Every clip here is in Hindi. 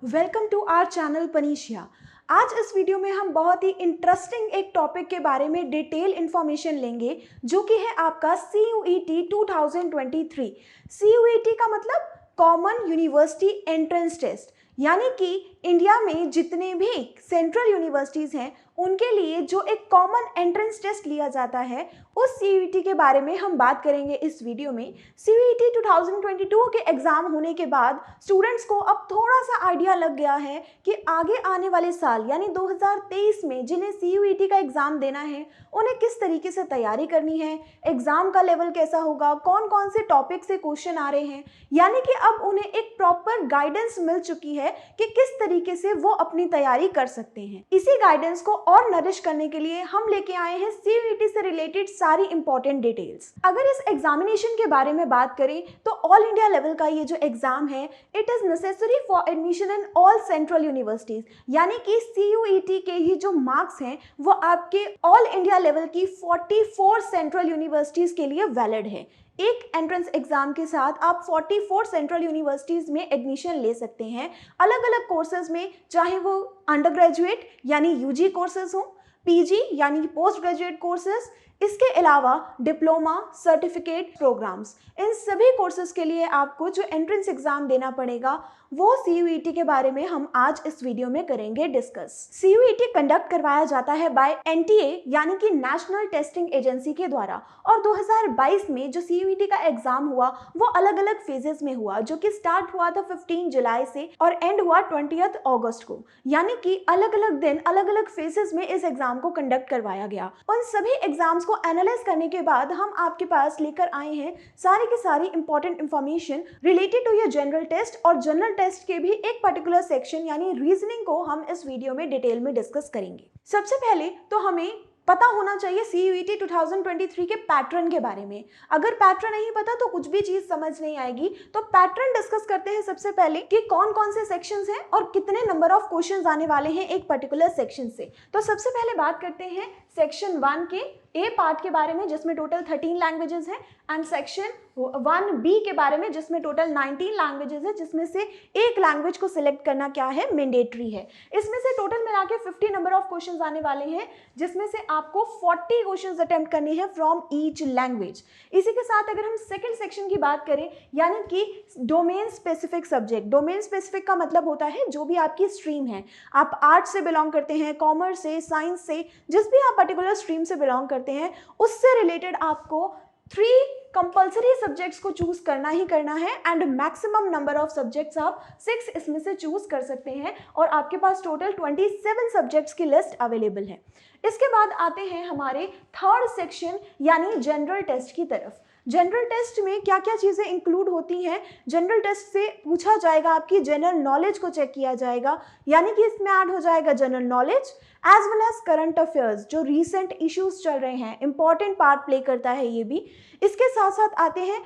Welcome to our channel Panacea. आज इस वीडियो में हम बहुत ही इंटरेस्टिंग एक टॉपिक के बारे में डिटेल इन्फॉर्मेशन लेंगे जो कि है आपका CUET 2023। CUET का मतलब कॉमन यूनिवर्सिटी एंट्रेंस टेस्ट, यानी कि इंडिया में जितने भी सेंट्रल यूनिवर्सिटीज़ हैं उनके लिए जो एक कॉमन एंट्रेंस टेस्ट लिया जाता है उस CUET के बारे में हम बात करेंगे इस वीडियो में। CUET 2022 के एग्ज़ाम होने के बाद स्टूडेंट्स को अब थोड़ा सा आइडिया लग गया है कि आगे आने वाले साल यानी 2023 में जिन्हें CUET का एग्ज़ाम देना है उन्हें किस तरीके से तैयारी करनी है, एग्ज़ाम का लेवल कैसा होगा, कौन कौन से टॉपिक से क्वेश्चन आ रहे हैं, यानी कि अब उन्हें एक प्रॉपर गाइडेंस मिल चुकी है कि किस तरीके से वो अपनी तैयारी कर सकते हैं। इसी गाइडेंस को और नरिश करने के लिए हम लेके आए हैं CUET से रिलेटेड सारी इंपॉर्टेंट डिटेल्स। अगर इस एग्जामिनेशन के बारे में बात करें तो ऑल इंडिया लेवल का ये जो एग्जाम है it is necessary for admission in all central universities, यानी कि CUET के ही जो मार्क्स हैं वो आपके ऑल इंडिया लेवल की 44 सेंट्रल यूनिवर्सिटीज के लिए वैलिड है। एक एंट्रेंस एग्जाम के साथ आप 44 सेंट्रल यूनिवर्सिटीज़ में एडमिशन ले सकते हैं अलग अलग कोर्सेज में, चाहे वो अंडर ग्रेजुएट यानी UG कोर्सेज हो, PG यानी पोस्ट ग्रेजुएट कोर्सेज, इसके अलावा डिप्लोमा, सर्टिफिकेट प्रोग्राम्स, इन सभी कोर्सेज के लिए आपको जो एंट्रेंस एग्जाम देना पड़ेगा वो CUET के बारे में हम आज इस वीडियो में करेंगे डिस्कस। CUET कंडक्ट करवाया जाता है बाय NTA यानी कि नेशनल टेस्टिंग एजेंसी के द्वारा, और 2022 में जो CUET का एग्जाम हुआ वो अलग अलग फेजेस में हुआ, जो कि स्टार्ट हुआ था 15 जुलाई से और एंड हुआ 20 अगस्त को, यानी कि अलग अलग दिन अलग अलग फेजेस में इस एग्जाम को कंडक्ट करवाया गया। उन सभी एग्जाम्स को एनालाइज करने के बाद हम आपके पास लेकर आए हैं सारी की सारी इंपॉर्टेंट इंफॉर्मेशन रिलेटेड टू ये जनरल टेस्ट, और जनरल टेस्ट के भी एक पर्टिकुलर सेक्शन यानी रीजनिंग को हम इस वीडियो में डिटेल में डिस्कस करेंगे। सबसे पहले तो हमें पता होना चाहिए CUET 2023 के पैटर्न के बारे में। अगर पैटर्न नहीं पता तो कुछ भी चीज समझ नहीं आएगी, तो पैटर्न डिस्कस करते हैं सबसे पहले कि कौन कौन से सेक्शंस हैं और कितने नंबर ऑफ क्वेश्चंस आने वाले हैं एक पर्टिकुलर सेक्शन से। तो सबसे पहले बात करते हैं सेक्शन 1 के A पार्ट के बारे में जिसमें टोटल 13 लैंग्वेजेस हैं, एंड सेक्शन 1B के बारे में जिसमें टोटल 19 लैंग्वेजेस है, जिसमें से एक लैंग्वेज को सिलेक्ट करना क्या है, मैंडेटरी है। इसमें से टोटल मिला के 50 नंबर ऑफ क्वेश्चंस आने वाले हैं, जिसमें से आपको 40 क्वेश्चंस अटेम्प्ट करने हैं फ्रॉम ईच लैंग्वेज। इसी के साथ अगर हम सेकंड सेक्शन की बात करें यानी कि domain specific subject, domain specific का मतलब होता है जो भी आपकी स्ट्रीम है, आप आर्ट्स से बिलोंग करते हैं, कॉमर्स से, साइंस से, जिस भी आप पर्टिकुलर स्ट्रीम से बिलोंग करते हैं उससे रिलेटेड आपको 3 कंपल्सरी सब्जेक्ट्स को चूज करना ही करना है, and maximum number of subjects आप 6 इसमें से चूज कर सकते हैं, और आपके पास टोटल 27 सब्जेक्ट्स की लिस्ट अवेलेबल है। इसके बाद आते हैं हमारे थर्ड सेक्शन यानी जनरल टेस्ट की तरफ। जनरल टेस्ट में क्या क्या चीज़ें इंक्लूड होती हैं? जनरल टेस्ट से पूछा जाएगा, आपकी जनरल नॉलेज को चेक किया जाएगा, यानी कि इसमें ऐड हो जाएगा general knowledge as well as current affairs, जो रीसेंट इश्यूज चल रहे हैं, इंपॉर्टेंट पार्ट प्ले करता है ये भी। इसके साथ साथ आते हैं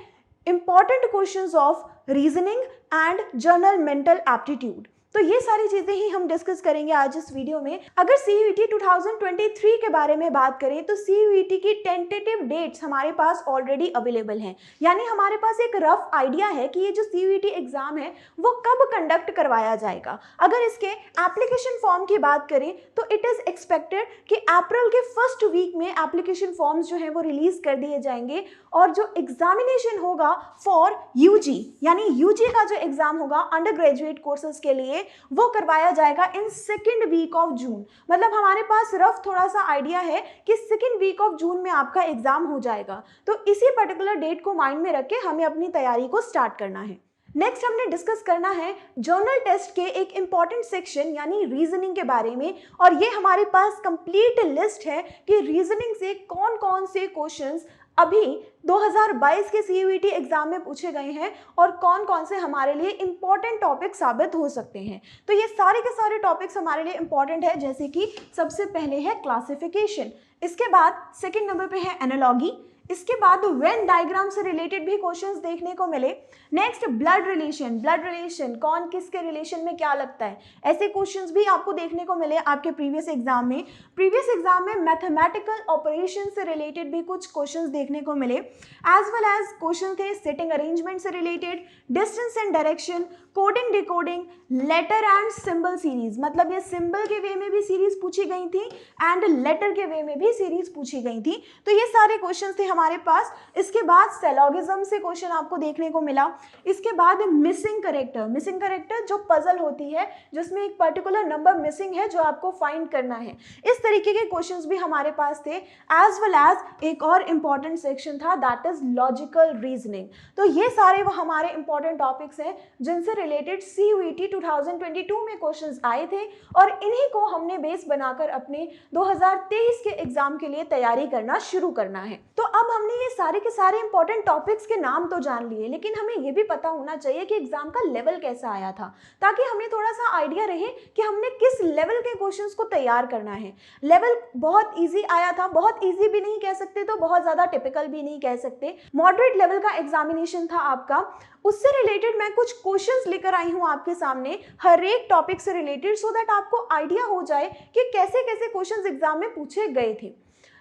important questions of reasoning and general mental aptitude. तो ये सारी चीज़ें ही हम डिस्कस करेंगे आज इस वीडियो में। अगर CUET 2023 के बारे में बात करें तो CUET की टेंटेटिव डेट्स हमारे पास ऑलरेडी अवेलेबल हैं, यानी हमारे पास एक रफ आइडिया है कि ये जो CUET एग्जाम है वो कब कंडक्ट करवाया जाएगा। अगर इसके एप्लीकेशन फॉर्म की बात करें तो इट इज़ एक्सपेक्टेड कि अप्रैल के फर्स्ट वीक में एप्लीकेशन फॉर्म्स जो हैं वो रिलीज कर दिए जाएंगे, और जो एग्जामिनेशन होगा फॉर UG यानी UG का जो एग्जाम होगा अंडर ग्रेजुएट कोर्सेज के लिए वो करवाया जाएगा in second week of June. मतलब हमारे पास रफ थोड़ा सा आइडिया है कि सेकेंड वीक ऑफ जून में आपका एग्जाम हो जाएगा, तो इसी पर्टिकुलर डेट को माइंड में रख के हमें अपनी तैयारी को स्टार्ट करना है। नेक्स्ट हमने डिस्कस करना है जर्नल टेस्ट के एक इंपॉर्टेंट सेक्शन यानी रीजनिंग के बारे में, और ये हमारे पास कंप्लीट लिस्ट है कि रीजनिंग से कौन कौन से क्वेश्चंस अभी 2022 के CUET एग्जाम में पूछे गए हैं और कौन कौन से हमारे लिए इंपॉर्टेंट टॉपिक साबित हो सकते हैं। तो ये सारे के सारे टॉपिक्स हमारे लिए इंपॉर्टेंट है, जैसे कि सबसे पहले है क्लासिफिकेशन, इसके बाद सेकंड नंबर पे है एनालॉजी, इसके बाद वेन डायग्राम से रिलेटेड भी क्वेश्चंस देखने को मिले। Next blood relation, blood relation कौन किसके रिलेशन में क्या लगता है, ऐसे क्वेश्चंस भी आपको देखने को मिले आपके प्रीवियस एग्जाम में। प्रीवियस एग्जाम में मैथमेटिकल ऑपरेशन से रिलेटेड भी कुछ क्वेश्चंस देखने को मिले, एज वेल एज क्वेश्चन थे सिटिंग अरेंजमेंट से related, distance and direction, coding decoding, letter and symbol series, मतलब ये सिंबल के वे में भी सीरीज पूछी गई थी एंड लेटर के वे में भी सीरीज पूछी गई थी। तो ये सारे क्वेश्चन थे हमारे पास। इसके बाद सेलोगिज्म से क्वेश्चन आपको देखने को मिला। इसके बाद मिसिंग करेक्टर जो पजल होती है जिसमें एक पर्टिकुलर नंबर मिसिंग है जो आपको फाइंड करना है, इस तरीके के क्वेश्चंस भी हमारे पास थे। एज वेल एज एक और इंपॉर्टेंट सेक्शन था दैट इज लॉजिकल रीजनिंग। तो ये सारे वो हमारे इंपॉर्टेंट टॉपिक्स हैं जिनसे रिलेटेड CUET 2022 में क्वेश्चंस आए थे और इन्हीं को हमने बेस बनाकर अपने 2023 के एग्जाम के लिए तैयारी करना शुरू करना है। तो अब हमने ये सारे के सारे इंपॉर्टेंट टॉपिक्स के नाम तो जान लिए, लेकिन हमें ये भी पता होना चाहिए कि एग्जाम का लेवल कैसा आया था, ताकि हमें थोड़ा सा आइडिया रहे कि हमने किस लेवल के क्वेश्चंस को तैयार करना है। लेवल बहुत इजी आया था, बहुत इजी भी नहीं कह सकते तो बहुत ज्यादा टिपिकल भी नहीं कह सकते, मॉडरेट लेवल का एग्जामिनेशन था आपका। उससे रिलेटेड मैं कुछ क्वेश्चंस लेकर आई हूं आपके सामने हर एक टॉपिक से रिलेटेड, सो दैट आपको आइडिया हो जाए कि कैसे कैसे क्वेश्चंस एग्जाम में पूछे गए थे।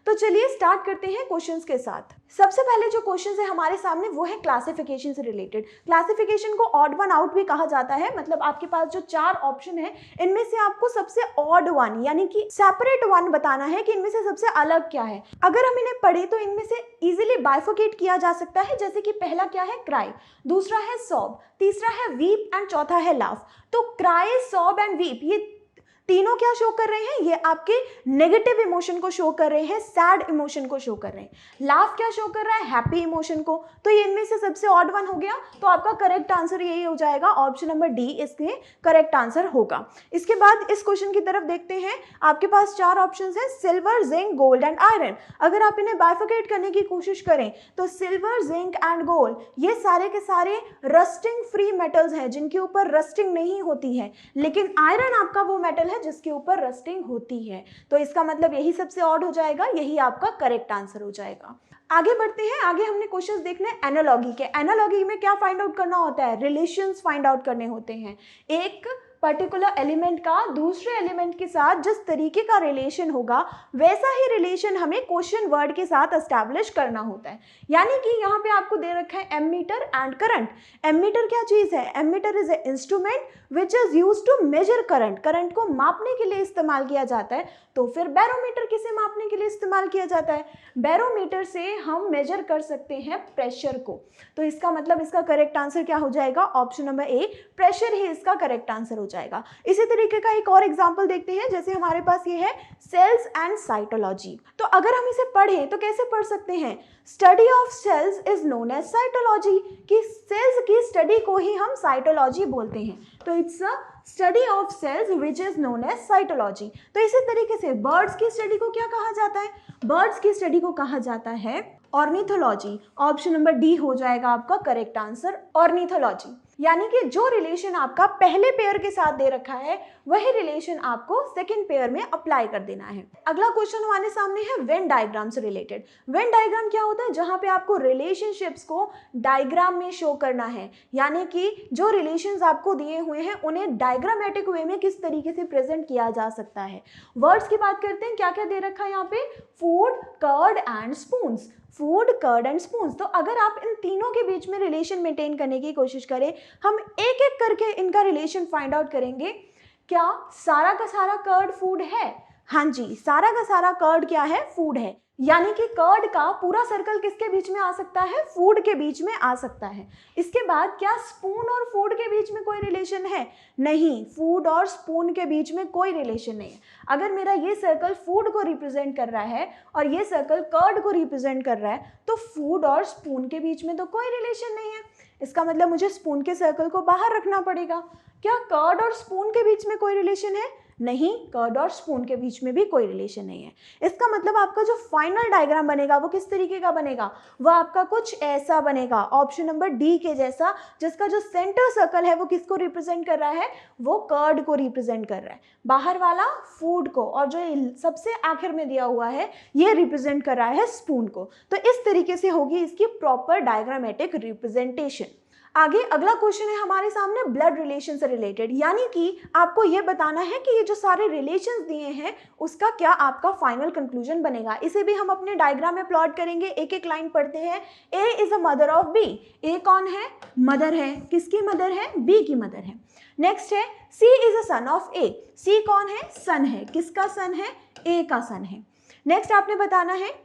तो चलिए स्टार्ट करते हैं क्वेश्चंस के साथ। सबसे पहले जो क्वेश्चन है हमारे सामने वो है क्लासिफिकेशन से रिलेटेड। क्लासिफिकेशन को ऑड वन आउट भी कहा जाता है, मतलब आपके पास जो 4 ऑप्शन है इनमें से आपको सबसे ऑड वन यानी कि सेपरेट वन बताना है कि इनमें से सबसे अलग क्या है। अगर हम इन्हें पढ़े तो इनमें से इजीली बाइफोकेट किया जा सकता है, जैसे कि पहला क्या है क्राई, दूसरा है सॉब, तीसरा है वीप एंड चौथा है लाफ। तो क्राई, सॉब एंड वीप ये तीनों क्या शो कर रहे हैं, ये आपके नेगेटिव इमोशन को शो कर रहे हैं, सैड इमोशन को शो कर रहे हैं। लाफ क्या शो कर रहा है, हैप्पी इमोशन को। तो ये इनमें से सबसे ऑड वन हो गया, तो आपका करेक्ट आंसर यही हो जाएगा, ऑप्शन नंबर डी इसके करेक्ट आंसर होगा। इसके बाद इस क्वेश्चन की तरफ देखते हैं। आपके पास 4 ऑप्शंस हैं, silver, zinc, gold and iron. अगर आप इन्हें बाइफिकेट करने की कोशिश करें तो सिल्वर, जिंक एंड गोल्ड ये सारे के सारे रस्टिंग फ्री मेटल्स हैं जिनके ऊपर रस्टिंग नहीं होती है, लेकिन आयरन आपका वो मेटल है जिसके ऊपर रस्टिंग होती है। तो इसका मतलब यही सबसे ऑड हो जाएगा, यही आपका करेक्ट आंसर हो जाएगा। आगे बढ़ते हैं। आगे हमने क्वेश्चंस देखने एनालॉजी के। एनालॉजी में क्या फाइंड आउट करना होता है, रिलेशंस फाइंड आउट करने होते हैं। एक पर्टिकुलर एलिमेंट का दूसरे एलिमेंट के साथ जिस तरीके का रिलेशन होगा वैसा ही रिलेशन हमें क्वेश्चन वर्ड के साथ एस्टैब्लिश करना होता है। यानी कि यहाँ पे आपको दे रखा है एमीटर एंड करंट। एमीटर क्या चीज है, ammeter is a instrument which is used to measure current. Current को मापने के लिए इस्तेमाल किया जाता है। तो फिर बैरोमीटर किसे मापने के लिए इस्तेमाल किया जाता है, बैरोमीटर से हम मेजर कर सकते हैं प्रेशर को। तो इसका मतलब इसका करेक्ट आंसर क्या हो जाएगा, ऑप्शन नंबर ए, प्रेशर ही इसका करेक्ट आंसर हो जाएगा। इसी तरीके का एक और एग्जांपल देखते हैं, जैसे हमारे पास ये है सेल्स एंड साइटोलॉजी। तो अगर हम इसे पढ़ें तो कैसे पढ़ सकते हैं, study of cells is known as cytology, कि सेल्स की स्टडी को ही हम साइटोलॉजी बोलते हैं। तो it's a study of cells which is known as cytology. तो इसी तरीके से बर्ड्स की स्टडी को क्या कहा जाता है, बर्ड्स की स्टडी को कहा जाता है ऑर्निथोलॉजी। ऑप्शन नंबर डी हो जाएगा आपका करेक्ट आंसर, ऑर्निथोलॉजी। यानी कि जो रिलेशन आपका पहले पेयर के साथ दे रखा है वही रिलेशन आपको सेकंड पेयर में अप्लाई कर देना है। अगला क्वेश्चन हमारे सामने है वेन डायग्राम से रिलेटेड। वेन डायग्राम क्या होता है, जहां पे आपको रिलेशनशिप्स को डायग्राम में शो करना है, यानी कि जो रिलेशंस आपको दिए हुए हैं उन्हें डायग्रामेटिक वे में किस तरीके से प्रेजेंट किया जा सकता है। वर्ड्स की बात करते हैं, क्या क्या दे रखा है यहाँ पे, food, curd and spoons. Food, curd and spoons. तो अगर आप इन तीनों के बीच में रिलेशन मेंटेन करने की कोशिश करें, हम एक एक करके इनका रिलेशन फाइंड आउट करेंगे। क्या सारा का सारा कर्ड फूड है, हाँ जी, सारा का सारा कर्ड क्या है, फूड है। यानी कि कर्ड का पूरा सर्कल किसके बीच में आ सकता है, फूड के बीच में आ सकता है। इसके बाद क्या स्पून और फूड के बीच में कोई रिलेशन है, नहीं, फूड और स्पून के बीच में कोई रिलेशन नहीं है। अगर मेरा ये सर्कल फूड को रिप्रेजेंट कर रहा है और ये सर्कल कर्ड को रिप्रेजेंट कर रहा है, तो फूड और स्पून के बीच में तो कोई रिलेशन नहीं है। इसका मतलब मुझे स्पून के सर्कल को बाहर रखना पड़ेगा। क्या कर्ड और स्पून के बीच में कोई रिलेशन है, नहीं, कर्ड और स्पून के बीच में भी कोई रिलेशन नहीं है। इसका मतलब आपका जो फाइनल डायग्राम बनेगा वो किस तरीके का बनेगा, वो आपका कुछ ऐसा बनेगा, ऑप्शन नंबर डी के जैसा, जिसका जो सेंटर सर्कल है वो किसको रिप्रेजेंट कर रहा है, वो कर्ड को रिप्रेजेंट कर रहा है, बाहर वाला फूड को, और जो सबसे आखिर में दिया हुआ है ये रिप्रेजेंट कर रहा है स्पून को। तो इस तरीके से होगी इसकी प्रॉपर डायग्रामेटिक रिप्रेजेंटेशन। आगे अगला क्वेश्चन है हमारे सामने ब्लड रिलेशन से रिलेटेड, यानी कि आपको ये बताना है कि ये जो सारे रिलेशंस दिए हैं उसका क्या आपका फाइनल कंक्लूजन बनेगा। इसे भी हम अपने डायग्राम में प्लॉट करेंगे, एक एक लाइन पढ़ते हैं। A is a mother of B, A कौन है? मदर है। किसकी मदर है? बी की मदर है। नेक्स्ट है सी इज अ सन ऑफ ए, सी कौन है? सन है। किसका सन है? ए का सन है। नेक्स्ट आपने बताना है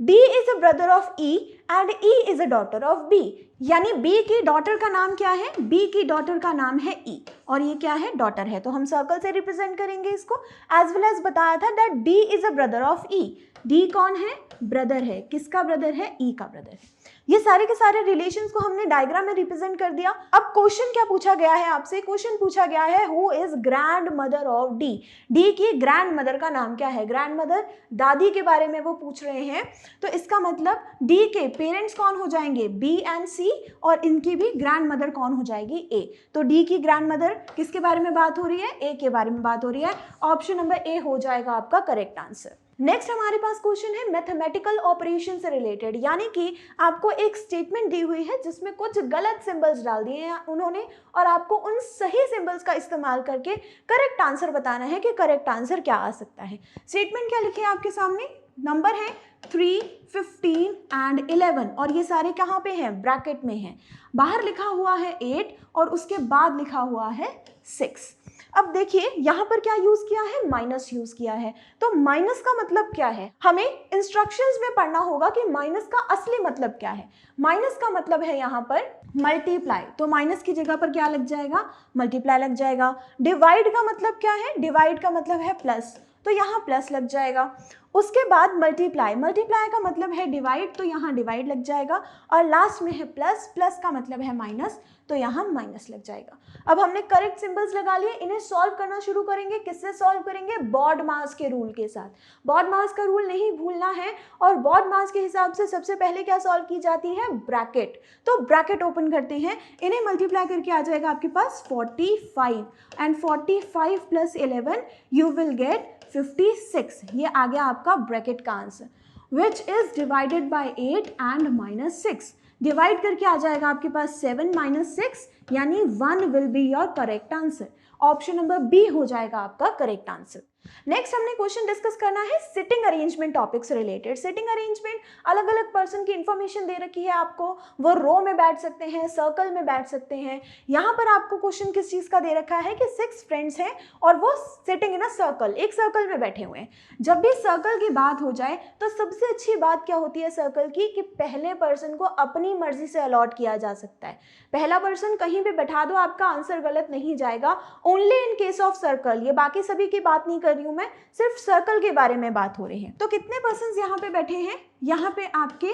D is a brother of E and E is a daughter of B, यानी B की डॉटर का नाम क्या है? B की डॉटर का नाम है E और ये क्या है? डॉटर है। तो हम सर्कल से रिप्रेजेंट करेंगे इसको। एज वेल एज बताया था that D is a brother of E, D कौन है? ब्रदर है। किसका ब्रदर है? E का ब्रदर है। ये सारे के सारे रिलेशंस को हमने डायग्राम में रिप्रेजेंट कर दिया। अब क्वेश्चन क्या पूछा गया है आपसे? क्वेश्चन पूछा गया है who is grand mother of D, D की ग्रैंड मदर का नाम क्या है? ग्रैंड मदर दादी के बारे में वो पूछ रहे हैं। तो इसका मतलब डी के पेरेंट्स कौन हो जाएंगे? बी एंड सी, और इनकी भी ग्रैंड मदर कौन हो जाएगी? ए। तो डी की ग्रैंड मदर किसके बारे में बात हो रही है? ए के बारे में बात हो रही है। ऑप्शन नंबर ए हो जाएगा आपका करेक्ट आंसर। नेक्स्ट हमारे पास क्वेश्चन है मैथमेटिकल ऑपरेशन से रिलेटेड, यानी कि आपको एक स्टेटमेंट दी हुई है जिसमें कुछ गलत सिंबल्स डाल दिए हैं उन्होंने, और आपको उन सही सिंबल्स का इस्तेमाल करके करेक्ट आंसर बताना है कि करेक्ट आंसर क्या आ सकता है। स्टेटमेंट क्या लिखे हैं आपके सामने? नंबर है 3, 15 एंड 11, और ये सारे कहाँ पे हैं? ब्रैकेट में हैं। बाहर लिखा हुआ है 8 और उसके बाद लिखा हुआ है 6। अब देखिए यहाँ पर क्या यूज किया है? माइनस यूज किया है। तो माइनस का मतलब क्या है? हमें इंस्ट्रक्शंस में पढ़ना होगा कि माइनस का असली मतलब क्या है। माइनस का मतलब है यहाँ पर मल्टीप्लाई, तो माइनस की जगह पर क्या लग जाएगा? मल्टीप्लाई लग जाएगा। डिवाइड का मतलब क्या है? डिवाइड का मतलब है प्लस, तो यहाँ प्लस लग जाएगा। उसके बाद मल्टीप्लाई, मल्टीप्लाई का मतलब है डिवाइड, तो यहाँ डिवाइड लग जाएगा। और लास्ट में है प्लस, प्लस का मतलब है माइनस, तो यहाँ माइनस लग जाएगा। अब हमने करेक्ट सिंबल्स लगा लिए, इन्हें सॉल्व करना शुरू करेंगे। किससे सॉल्व करेंगे? बॉडमास के रूल के साथ। बॉडमास का रूल नहीं भूलना है, और बॉडमास के हिसाब से सबसे पहले क्या सॉल्व की जाती है? ब्रैकेट। तो ब्रैकेट ओपन करते हैं, इन्हें मल्टीप्लाई करके आ जाएगा आपके पास 45, and 45 plus 11 you will get 56। ये आ गया आपका ब्रैकेट का answer, which is divided by 8 and minus 6। Divide करके आ जाएगा आपके पास 7 माइनस 6, यानी 1 will be your correct answer. Option number B हो जाएगा आपका करेक्ट आंसर। नेक्स्ट हमने क्वेश्चन डिस्कस करना है सिटिंग अरेंजमेंट टॉपिक से रिलेटेड। सिटिंग अरेंजमेंट अलग अलग पर्सन की इंफॉर्मेशन दे रखी है आपको, वो रो में बैठ सकते हैं, सर्कल में बैठ सकते हैं। यहाँ पर आपको क्वेश्चन किस चीज का दे रखा है कि 6 फ्रेंड्स हैं और वो सिटिंग इन अ सर्कल, एक सर्कल में बैठे हुए हैं। जब भी सर्कल की बात हो जाए तो सबसे अच्छी बात क्या होती है सर्कल की, कि पहले पर्सन को अपनी मर्जी से अलॉट किया जा सकता है। पहला पर्सन कहीं भी बैठा दो, आपका आंसर गलत नहीं जाएगा, only in case of circle. ये बाकी सभी की बात नहीं कर रही हूं मैं, सिर्फ सर्कल के बारे में बात हो रही है। तो कितने पर्सन्स यहाँ पे बैठे हैं? यहाँ पे आपके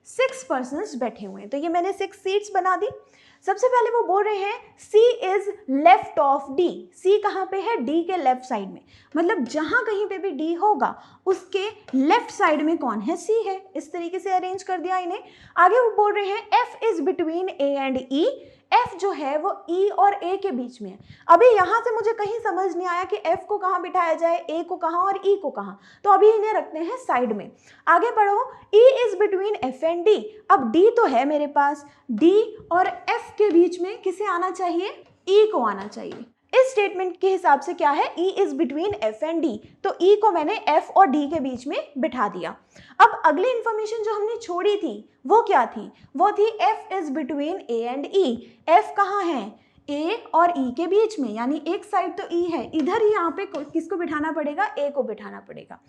6 पर्सन्स बैठे हुए हैं। तो ये मैंने 6 सीट्स बना दी। सबसे पहले वो बोल रहे हैं C is left of D। C कहाँ पे है? D के लेफ्ट साइड में, मतलब जहां कहीं पे भी D होगा उसके लेफ्ट साइड में कौन है? C है। इस तरीके से अरेंज कर दिया इन्हें। आगे वो बोल रहे हैं F is between A and E। F जो है वो E और A के बीच में है। अभी यहाँ से मुझे कहीं समझ नहीं आया कि F को कहाँ बिठाया जाए, A को कहाँ और E को कहाँ, तो अभी इन्हें रखते हैं साइड में। आगे पढ़ो, E is between F and D। अब D तो है मेरे पास, D और F के बीच में किसे आना चाहिए? E को आना चाहिए। इस स्टेटमेंट के हिसाब से क्या है? E is between F and D, तो E को मैंने F और D के बीच में बिठा दिया। अब अगली इंफॉर्मेशन जो हमने छोड़ी थी वो क्या थी? वो थी F is between A and E। F कहाँ है? A और E के बीच में, यानी एक साइड तो E है, इधर ही यहाँ पे किसको बिठाना पड़ेगा? A को बिठाना पड़ेगा।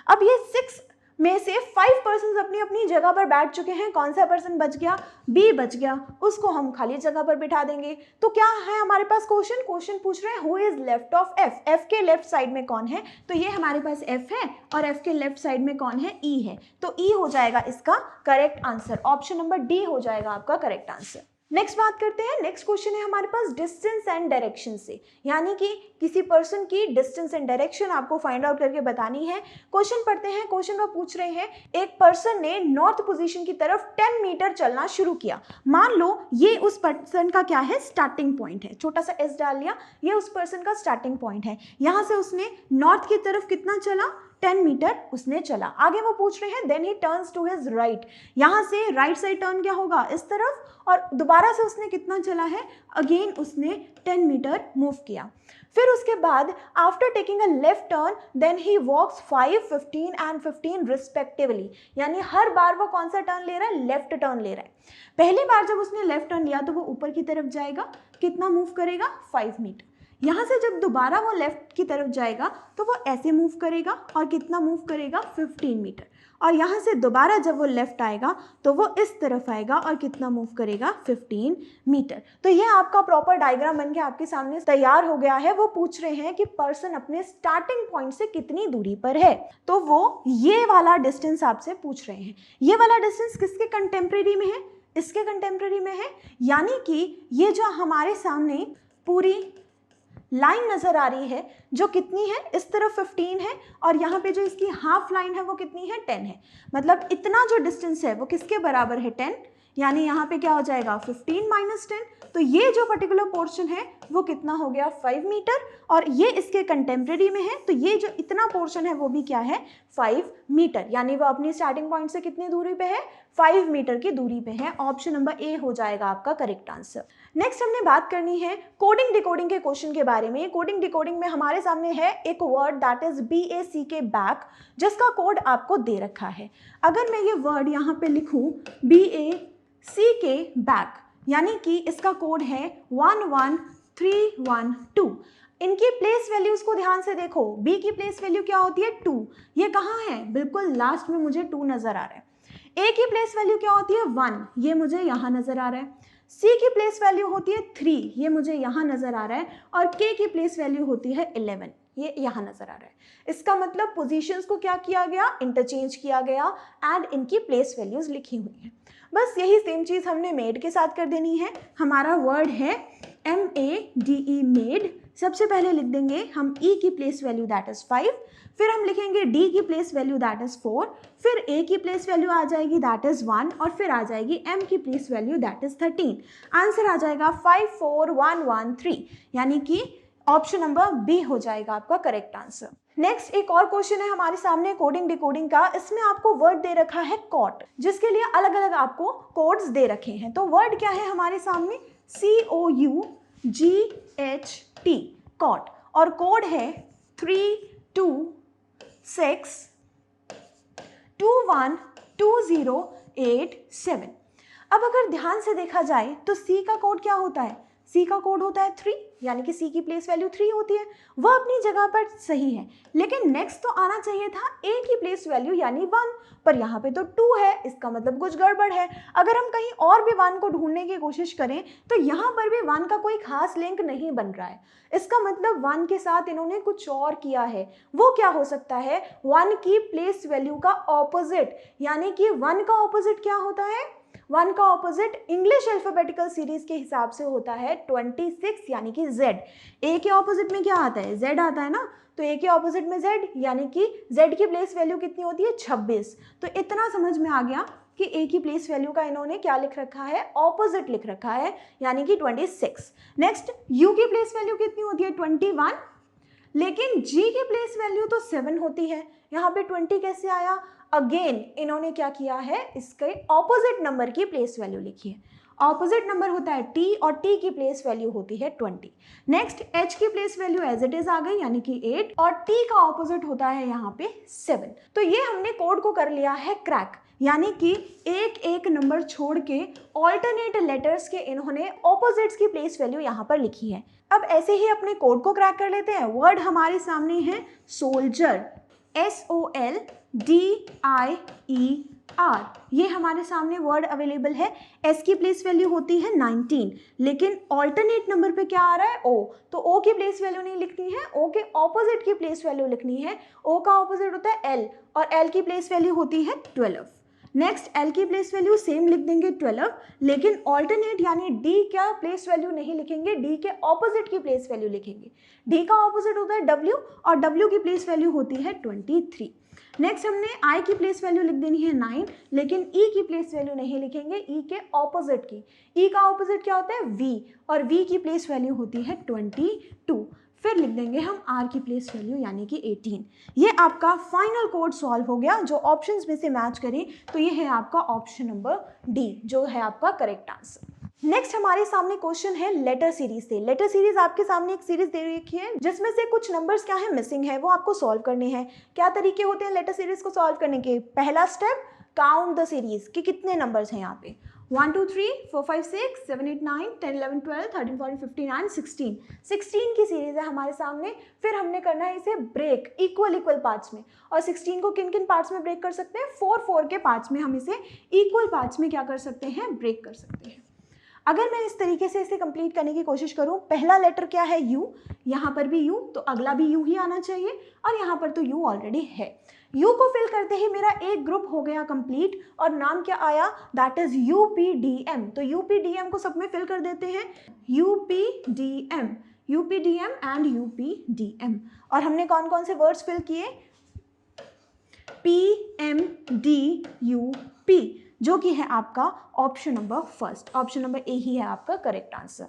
अब ये 6 में से 5 पर्सन अपनी अपनी जगह पर बैठ चुके हैं। कौन सा पर्सन बच गया? B बच गया, उसको हम खाली जगह पर बिठा देंगे। तो क्या है हमारे पास क्वेश्चन पूछ रहे हैं who is left of F। F के लेफ्ट साइड में कौन है? तो ये हमारे पास F है, और F के लेफ्ट साइड में कौन है? E है। तो E हो जाएगा इसका correct answer. Option number D हो जाएगा आपका करेक्ट आंसर। नेक्स्ट बात करते हैं, नेक्स्ट क्वेश्चन है हमारे पास डिस्टेंस एंड डायरेक्शन से, यानी कि किसी पर्सन की डिस्टेंस एंड डायरेक्शन आपको फाइंड आउट करके बतानी है। क्वेश्चन पढ़ते हैं। क्वेश्चन में पूछ रहे हैं एक पर्सन ने नॉर्थ पोजीशन की तरफ 10 मीटर चलना शुरू किया। मान लो ये उस पर्सन का क्या है? स्टार्टिंग पॉइंट है। छोटा सा S डाल लिया, ये उस पर्सन का स्टार्टिंग पॉइंट है। यहाँ से उसने नॉर्थ की तरफ कितना चला? 10 मीटर उसने चला। आगे वो पूछ रहे हैं then he turns to his right, यहाँ से राइट साइड टर्न क्या होगा, इस तरफ, और दोबारा से उसने कितना चला है, अगेन उसने 10 मीटर मूव किया। फिर उसके बाद after taking a left turn then he walks 5, 15 and 15 respectively, यानी हर बार वो कौन सा टर्न ले रहा है, लेफ्ट टर्न ले रहा है। पहली बार जब उसने लेफ्ट टर्न लिया तो वो ऊपर की तरफ जाएगा, कितना मूव करेगा, 5 मीटर। यहाँ से जब दोबारा वो लेफ्ट की तरफ जाएगा तो वो ऐसे मूव करेगा और कितना मूव करेगा, 15 मीटर। और यहाँ से दोबारा जब वो लेफ्ट आएगा तो वो इस तरफ आएगा और कितना मूव करेगा, 15 मीटर। तो ये आपका प्रॉपर डायग्राम बन के आपके सामने तैयार हो गया है। वो पूछ रहे हैं कि पर्सन अपने स्टार्टिंग पॉइंट से कितनी दूरी पर है, तो वो ये वाला डिस्टेंस आपसे पूछ रहे हैं। ये वाला डिस्टेंस किसके कंटेम्प्रेरी में है, इसके कंटेम्प्रेरी में है, यानी कि ये जो हमारे सामने पूरी लाइन नजर आ रही है जो कितनी है, इस तरफ 15 है और यहाँ पे जो इसकी हाफ लाइन है वो कितनी है, 10 है। मतलब इतना जो डिस्टेंस है वो किसके बराबर है, 10, यानी यहाँ पे क्या हो जाएगा, 15 माइनस 10। तो ये जो पर्टिकुलर पोर्शन है वो कितना हो गया, 5 मीटर, और ये इसके कंटेम्प्रेरी में है, तो ये जो इतना पोर्शन है वो भी क्या है, 5 मीटर, यानी वो अपनी स्टार्टिंग पॉइंट से कितनी दूरी पे है, 5 मीटर की दूरी पे है। ऑप्शन नंबर ए हो जाएगा आपका करेक्ट आंसर। नेक्स्ट हमने बात करनी है कोडिंग डिकोडिंग के क्वेश्चन के बारे में। कोडिंग डिकोडिंग में हमारे सामने है एक word that is BACK back, जिसका कोड आपको दे रखा है। अगर मैं ये वर्ड यहाँ पे लिखूँ BACK बैक, यानी कि इसका कोड है 11312। इनकी प्लेस वैल्यूज को ध्यान से देखो। बी की प्लेस वैल्यू क्या होती है, 2, ये कहाँ है, बिल्कुल लास्ट में मुझे 2 नजर आ रहा है। ए की प्लेस वैल्यू क्या होती है, 1, ये मुझे यहाँ नजर आ रहा है। सी की प्लेस वैल्यू होती है 3, ये मुझे यहाँ नजर आ रहा है। और के की प्लेस वैल्यू होती है 11, ये यहाँ नजर आ रहा है। इसका मतलब पोजीशंस को क्या किया गया, इंटरचेंज किया गया एंड इनकी प्लेस वैल्यूज लिखी हुई है। बस यही सेम चीज हमने मेड के साथ कर देनी है। हमारा वर्ड है MADE मेड। सबसे पहले लिख देंगे हम E की प्लेस वैल्यू दैट इज 5, फिर हम लिखेंगे D की प्लेस वैल्यू दैट इज 4, फिर A की प्लेस वैल्यू आ जाएगी दैट इज 1, और फिर आ जाएगी M की place value that is 13। Answer आ जाएगा 54113, यानी कि ऑप्शन नंबर बी हो जाएगा आपका करेक्ट आंसर। नेक्स्ट एक और क्वेश्चन है हमारे सामने कोडिंग डिकोडिंग का। इसमें आपको वर्ड दे रखा है कॉट, जिसके लिए अलग अलग आपको कोड्स दे रखे हैं। तो वर्ड क्या है हमारे सामने, COUGHT कॉट, और कोड है 3262120887। अब अगर ध्यान से देखा जाए तो C का कोड क्या होता है, C का कोड होता है 3, यानी कि C की प्लेस वैल्यू 3 होती है। वह अपनी जगह पर सही है, लेकिन नेक्स्ट तो आना चाहिए था A की प्लेस वैल्यू यानी 1, पर यहाँ पे तो 2 है, इसका मतलब कुछ गड़बड़ है। अगर हम कहीं और भी 1 को ढूंढने की कोशिश करें तो यहाँ पर भी 1 का कोई खास लिंक नहीं बन रहा है। इसका मतलब 1 के साथ इन्होंने कुछ और किया है। वो क्या हो सकता है, 1 की प्लेस वैल्यू का ऑपोजिट, यानी कि 1 का ऑपोजिट क्या होता है, 1 का ऑपोजिट इंग्लिश अल्फाबेटिकल सीरीज के हिसाब से होता है 26, यानी कि Z। A के ऑपोजिट में क्या आता है, Z आता है ना, तो A के ऑपोजिट में Z, यानी कि Z की प्लेस वैल्यू कितनी होती है, 26। तो इतना समझ में आ गया कि A की प्लेस वैल्यू का इन्होंने क्या लिख रखा है, ऑपोजिट लिख रखा है, यानी कि 26। नेक्स्ट U की प्लेस वैल्यू कितनी होती है, 21, लेकिन G की प्लेस वैल्यू तो 7 होती है। यहाँ पे 20 कैसे आया, अगेन इन्होंने क्या किया है, इसके ऑपोजिट नंबर की प्लेस वैल्यू लिखी है। ऑपोजिट नंबर होता है T और T की प्लेस वैल्यू होती है 20। नेक्स्ट H की place value as it is आ गई, यानी कि 8, और T का ऑपोजिट होता है यहाँ पे 7। तो ये हमने कोड को कर लिया है क्रैक, यानी कि एक एक नंबर छोड़ के ऑल्टरनेट लेटर्स के इन्होंने ऑपोजिट्स की प्लेस वैल्यू यहाँ पर लिखी है। अब ऐसे ही अपने कोड को क्रैक कर लेते हैं। वर्ड हमारे सामने है सोल्जर, SOLDIER, ये हमारे सामने वर्ड अवेलेबल है। S की प्लेस वैल्यू होती है 19, लेकिन ऑल्टरनेट नंबर पे क्या आ रहा है, O, तो O की प्लेस वैल्यू नहीं लिखनी है, O के ऑपोजिट की प्लेस वैल्यू लिखनी है। O का ऑपोजिट होता है L, और L की प्लेस वैल्यू होती है 12। नेक्स्ट L की प्लेस वैल्यू सेम लिख देंगे 12, लेकिन ऑल्टरनेट यानी D का प्लेस वैल्यू नहीं लिखेंगे, D के ऑपोजिट की प्लेस वैल्यू लिखेंगे। D का ऑपोजिट होता है W, और W की प्लेस वैल्यू होती है 23। नेक्स्ट हमने I की प्लेस वैल्यू लिख देनी है 9, लेकिन E की प्लेस वैल्यू नहीं लिखेंगे, E के ऑपोजिट की। E का ऑपोजिट क्या होता है, V, और V की प्लेस वैल्यू होती है 22। फिर लिख देंगे हम r की प्लेस वैल्यू यानी कि 18। ये आपका फाइनल कोड सॉल्व हो गया। जो ऑप्शंस में से मैच करें तो ये है आपका ऑप्शन नंबर डी जो है आपका करेक्ट आंसर। नेक्स्ट हमारे सामने क्वेश्चन है लेटर सीरीज से। लेटर सीरीज आपके सामने एक सीरीज दे रखी है जिसमें से कुछ नंबर्स क्या है मिसिंग है, वो आपको सॉल्व करने हैं। क्या तरीके होते हैं लेटर सीरीज को सॉल्व करने के? पहला स्टेप, काउंट द सीरीज कि कितने नंबर्स हैं यहाँ पे। 1 2 3 4 5 6 7 8 9 10 11 12 13 14 15 16 16 की सीरीज है हमारे सामने। फिर हमने करना है इसे ब्रेक इक्वल पार्ट्स में। और 16 को किन किन पार्ट्स में ब्रेक कर सकते हैं? 4 के पार्ट्स में हम इसे इक्वल पार्ट्स में क्या कर सकते हैं? ब्रेक कर सकते हैं। अगर मैं इस तरीके से इसे कंप्लीट करने की कोशिश करूं, पहला लेटर क्या है? यू, यहाँ पर भी यू, तो अगला भी यू ही आना चाहिए और यहाँ पर तो यू ऑलरेडी है। यू को फिल करते ही मेरा एक ग्रुप हो गया कंप्लीट और नाम क्या आया? That is UPDM. तो यूपीडीएम को सब में फिल कर देते हैं, यूपीडीएम, यूपीडीएम एंड यूपीडीएम। और हमने कौन कौन से वर्ड्स फिल किए? PMDUP जो कि है आपका option number first, option number A ही है आपका करेक्ट आंसर।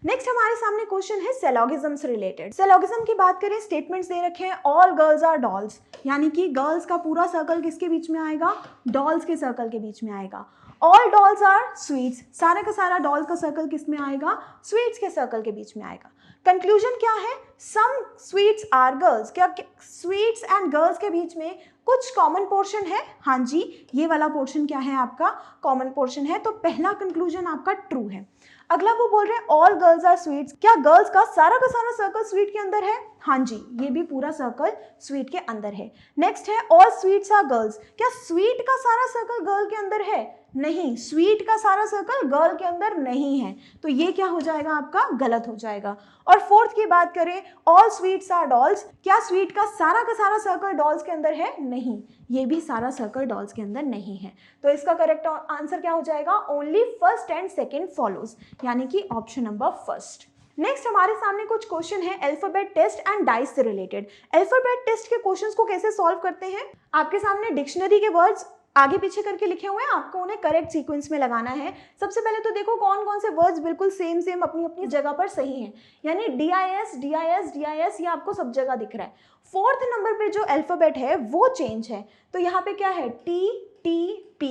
नेक्स्ट हमारे सामने क्वेश्चन है सेलोगिज्म से रिलेटेड। सेलोगिज्म की बात करें, स्टेटमेंट्स दे रखे हैं ऑल गर्ल्स आर डॉल्स, यानी कि गर्ल्स का पूरा सर्कल किसके बीच में आएगा? डॉल्स के सर्कल के बीच में आएगा। ऑल डॉल्स आर स्वीट्स, सारा का सारा डॉल्स का सर्कल किस में आएगा? स्वीट्स के सर्कल के बीच में आएगा। कंक्लूजन क्या है? सम स्वीट्स आर गर्ल्स, क्या स्वीट्स एंड गर्ल्स के बीच में कुछ कॉमन पोर्शन है? हाँ जी, ये वाला पोर्शन क्या है आपका? कॉमन पोर्शन है। तो पहला कंक्लूजन आपका ट्रू है। अगला वो बोल रहे हैं ऑल गर्ल्स आर स्वीट्स, क्या गर्ल्स का सारा सर्कल स्वीट के अंदर है? हाँ जी, ये भी पूरा सर्कल स्वीट के अंदर है। नेक्स्ट है ऑल स्वीट्स आर गर्ल्स, क्या स्वीट का सारा सर्कल गर्ल के अंदर है? नहीं, स्वीट का सारा सर्कल गर्ल के अंदर नहीं है। तो ये क्या हो जाएगा आपका? गलत हो जाएगा। और फोर्थ की बात करें ऑल स्वीट्स आर डॉल्स, क्या स्वीट का सारा सर्कल डॉल्स के अंदर है? नहीं, ये भी सारा सर्कल डॉल्स के अंदर नहीं है। तो इसका करेक्ट आंसर क्या हो जाएगा? Only first and second follows, यानी कि ऑप्शन नंबर फर्स्ट। नेक्स्ट हमारे सामने कुछ क्वेश्चन है अल्फाबेट टेस्ट एंड डाइस से रिलेटेड। अल्फाबेट टेस्ट के क्वेश्चंस को कैसे सॉल्व करते हैं? आपके सामने डिक्शनरी के वर्ड्स आगे पीछे करके लिखे हुए हैं, आपको उन्हें करेक्ट सीक्वेंस में लगाना है। सबसे पहले तो देखो कौन कौन से वर्ड्स बिल्कुल सेम अपनी अपनी जगह पर सही हैं, यानी DIS DIS DIS ये आपको सब जगह दिख रहा है। फोर्थ नंबर पे जो अल्फाबेट है वो चेंज है, तो यहाँ पे क्या है? T T P,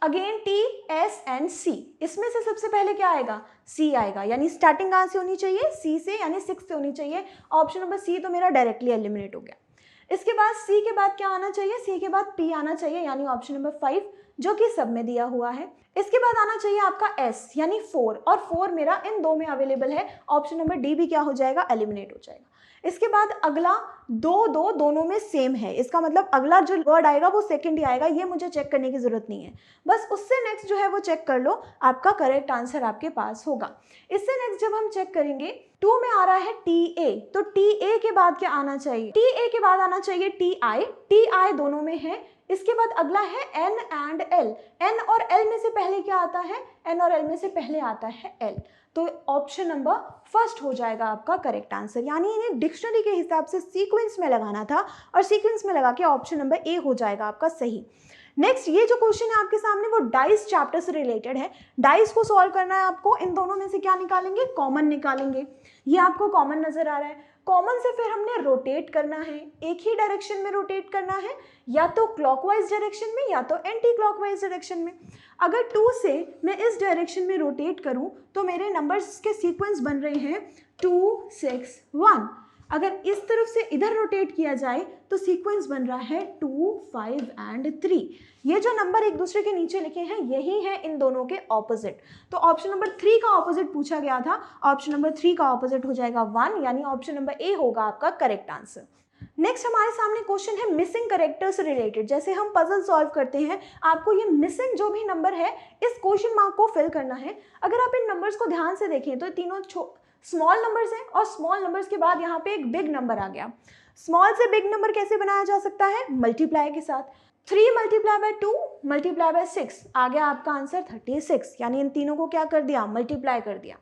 again T S and C। इसमें से सबसे पहले क्या आएगा? C आएगा, यानी स्टार्टिंग कहाँ से होनी चाहिए? C से, यानी 6 से होनी चाहिए। ऑप्शन नंबर C तो मेरा डायरेक्टली एलिमिनेट हो गया। इसके बाद C के बाद क्या आना चाहिए? C के बाद P आना चाहिए, यानी ऑप्शन नंबर 5 जो कि सब में दिया हुआ है। इसके बाद आना चाहिए आपका S यानी 4, और 4 मेरा इन दो में अवेलेबल है। ऑप्शन नंबर D भी क्या हो जाएगा? एलिमिनेट हो जाएगा। इसके बाद अगला दोनों में सेम है, इसका मतलब अगला जो वर्ड आएगा वो सेकंड ही आएगा, ये मुझे चेक करने की जरूरत नहीं है। बस उससे नेक्स्ट जो है वो चेक कर लो, आपका करेक्ट आंसर आपके पास होगा। इससे नेक्स्ट जब हम चेक करेंगे 2 में आ रहा है TA, तो TA के बाद क्या आना चाहिए? TA के बाद आना चाहिए TI दोनों में है। इसके बाद अगला है N and L, N और L में से पहले क्या आता है? N और L में से पहले आता है L, तो ऑप्शन नंबर फर्स्ट हो जाएगा आपका करेक्ट आंसर। यानी इन्हें डिक्शनरी के हिसाब से सीक्वेंस में लगाना था और सीक्वेंस में लगा के ऑप्शन नंबर ए हो जाएगा आपका सही। नेक्स्ट ये जो क्वेश्चन है आपके सामने वो डाइस चैप्टर से रिलेटेड है। डाइस को सॉल्व करना है आपको, इन दोनों में से क्या निकालेंगे? कॉमन निकालेंगे। ये आपको कॉमन नजर आ रहा है, कॉमन से फिर हमने रोटेट करना है, एक ही डायरेक्शन में रोटेट करना है, या तो क्लॉकवाइज डायरेक्शन में या तो एंटी क्लॉकवाइज डायरेक्शन में। अगर 2 से मैं इस डायरेक्शन में रोटेट करूं तो मेरे नंबर्स के सीक्वेंस बन रहे हैं 2 6 1। अगर इस तरफ से इधर रोटेट किया जाए तो सीक्वेंस बन रहा है 2 5 एंड 3। ये जो नंबर एक दूसरे के नीचे लिखे हैं यही है इन दोनों के ऑपोजिट। तो ऑप्शन नंबर 3 का ऑपोजिट पूछा गया था, ऑप्शन नंबर 3 का ऑपोजिट हो जाएगा 1, यानी ऑप्शन नंबर ए होगा आपका करेक्ट आंसर। नेक्स्ट हमारे सामने क्वेश्चन है मिसिंग कैरेक्टर से रिलेटेड। जैसे हम पजल सॉल्व करते हैं, आपको ये मिसिंग जो भी नंबर है इस क्वेश्चन मार्क को फिल करना है। अगर आप इन नंबर्स को ध्यान से देखें तो तीनों स्मॉल नंबर्स हैं और स्मॉल नंबर्स के बाद यहाँ पे एक बिग नंबर आ गया। स्मॉल से बिग नंबर कैसे बनाया जा सकता है? मल्टीप्लाई के साथ। 3 मल्टीप्लाई बाय 2 मल्टीप्लाई बाय 6 आ गया आपका आंसर 36, यानी इन तीनों को क्या कर दिया? मल्टीप्लाई कर दिया।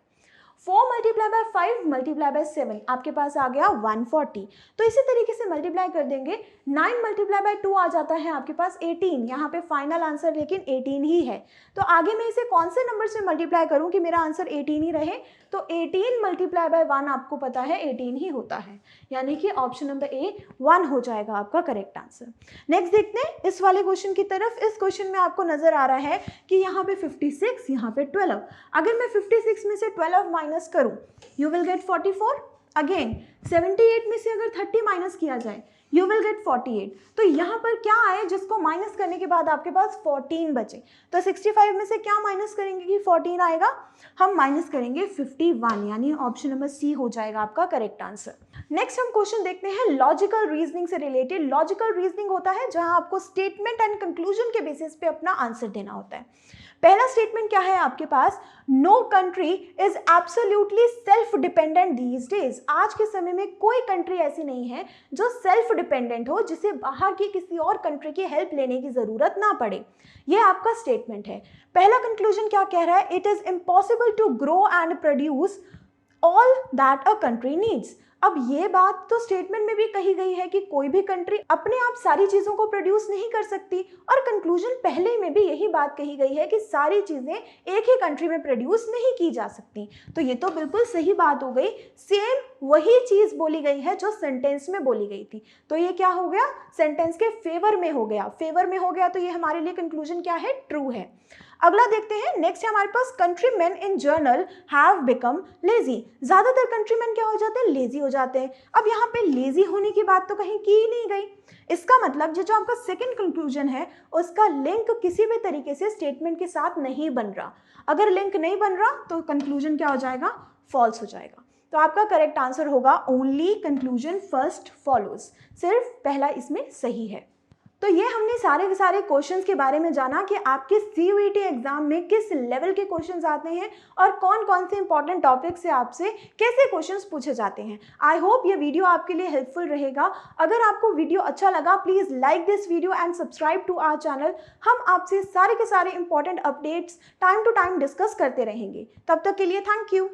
4 मल्टीप्लाई बाय 5 मल्टीप्लाई बाय 7 आपके पास आ गया 140। तो इसी तरीके से मल्टीप्लाई कर देंगे, 9 मल्टीप्लाई बाय 2 आ जाता है आपके पास 18। यहाँ पे फाइनल आंसर लेकिन 18 ही है। तो आगे मैं इसे कौन से नंबर से मल्टीप्लाई करूँ कि मेरा आंसर 18 ही रहे? तो 18 मल्टीप्लाई बाय 1 आपको पता है 18 ही होता है, यानी कि ऑप्शन नंबर ए 1 हो जाएगा आपका करेक्ट आंसर। नेक्स्ट देखते हैं इस वाले क्वेश्चन की तरफ। इस क्वेश्चन में आपको नजर आ रहा है कि यहाँ पे 56, यहाँ पे 12। अगर मैं 56 में से 12 माइनस करूं, यू विल गेट 44। अगेन 78 में से अगर 30 माइनस किया जाए, यू विल गेट 48। तो यहाँ पर क्या आए जिसको माइनस करने के बाद आपके पास 14 बचे? तो 65 में से क्या माइनस करेंगे कि 14 आएगा? हम माइनस करेंगे 51, यानी ऑप्शन नंबर सी हो जाएगा आपका करेक्ट आंसर। नेक्स्ट हम क्वेश्चन देखते हैं लॉजिकल रीजनिंग से रिलेटेड। लॉजिकल रीजनिंग होता है जहां आपको स्टेटमेंट एंड कंक्लूजन के बेसिस पे अपना आंसर देना होता है। पहला स्टेटमेंट क्या है आपके पास? No country is absolutely self dependent these days. आज के समय में कोई कंट्री ऐसी नहीं है जो सेल्फ डिपेंडेंट हो, जिसे बाहर की किसी और कंट्री की हेल्प लेने की जरूरत ना पड़े। यह आपका स्टेटमेंट है। पहला कंक्लूजन क्या कह रहा है? It is impossible to grow and produce all that a country needs. अब ये बात तो स्टेटमेंट में भी कही गई है कि कोई भी कंट्री अपने आप सारी चीजों को प्रोड्यूस नहीं कर सकती, और कंक्लूजन पहले में भी यही बात कही गई है कि सारी चीजें एक ही कंट्री में प्रोड्यूस नहीं की जा सकती। तो ये तो बिल्कुल सही बात हो गई। सेम वही चीज बोली गई है जो सेंटेंस में बोली गई थी। तो ये क्या हो गया? सेंटेंस के फेवर में हो गया। फेवर में हो गया तो ये हमारे लिए कंक्लूजन क्या है? ट्रू है। अगला देखते हैं। नेक्स्ट है हमारे पास countryman in general have become lazy. ज्यादातर कंट्रीमैन क्या हो जाते हैं? लेजी हो जाते हैं। अब यहाँ पे लेजी होने की बात तो कहीं की ही नहीं गई। इसका मतलब जो आपका सेकंड कंक्लूजन है उसका लिंक किसी भी तरीके से स्टेटमेंट के साथ नहीं बन रहा। अगर लिंक नहीं बन रहा तो कंक्लूजन क्या हो जाएगा? फॉल्स हो जाएगा। तो आपका करेक्ट आंसर होगा ओनली कंक्लूजन फर्स्ट फॉलोज। सिर्फ पहला इसमें सही है। तो ये हमने सारे के सारे क्वेश्चंस के बारे में जाना कि आपके CUET एग्जाम में किस लेवल के क्वेश्चंस आते हैं और कौन कौन से इंपॉर्टेंट टॉपिक से आपसे कैसे क्वेश्चंस पूछे जाते हैं। आई होप ये वीडियो आपके लिए हेल्पफुल रहेगा। अगर आपको वीडियो अच्छा लगा, please like this video and subscribe to our channel. हम आपसे सारे के सारे important updates time to time discuss करते रहेंगे। तब तक के लिए थैंक यू।